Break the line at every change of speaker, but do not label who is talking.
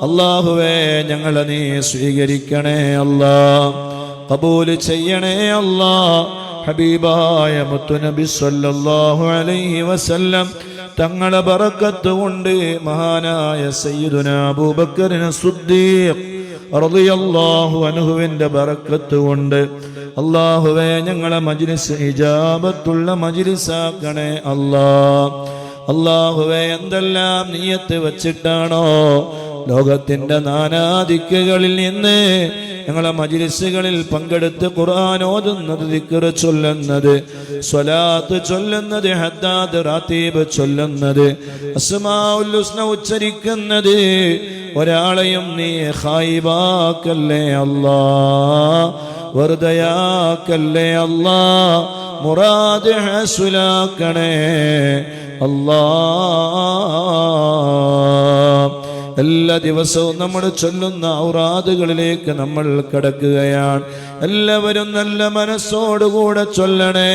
അല്ലാഹുവേ ഞങ്ങളെ നീ സ്വീകരിക്കണേ അല്ലാഹ്, ഖബൂൽ ചെയ്യണേ അല്ലാഹ്. ഹബീബായ മുത്തുനബി സ്വല്ലല്ലാഹു അലൈഹി വസല്ലം തങ്ങളെ ബറക്കത്ത് കൊണ്ട് മഹാനായ സയ്യിദുനാ അബൂബക്കറിന് സിദ്ദീഖ് റളിയല്ലാഹു അൻഹുവിന്റെ ബറക്കത്ത് കൊണ്ട് അല്ലാഹുവേ ഞങ്ങളെ മജ്ലിസ് ഇജാബത്തുള്ള മജ്ലിസാക്കണേ അല്ലാഹ്. അല്ലാഹുവേ എന്തെല്ലാം നിയ്യത്ത് വച്ചിട്ടാണോ ലോകത്തിന്റെ നാനാദിക്കുകളിൽ നിന്ന് ഞങ്ങളെ മജ്ലിസുകളിൽ പങ്കെടുത്ത് ഖുർആൻ ഓതുന്നത്, ദിക്ർ ചൊല്ലുന്നത്, സ്വലാത്ത് ചൊല്ലുന്നത്, ഹദ്ദാദ് റാത്തീബ് ചൊല്ലുന്നത്, അസ്മാഉൽ ഹുസ്ന ഉച്ചരിക്കുന്നത്, ഒരാളെയും നീ ഖായിബാക്കല്ലേ അല്ലാഹ്, വെറുതെയാക്കല്ലേ അല്ലാഹ്, മുറാദ് ഹസുലാക്കണേ അല്ലാഹ്. എല്ലാ ദിവസവും നമ്മൾ ചൊല്ലുന്ന ഔറാദുകളിലേക്ക് നമ്മൾ കടക്കുകയാണ്. എല്ലാവരും നല്ല മനസ്സോടുകൂടെ ചൊല്ലണേ.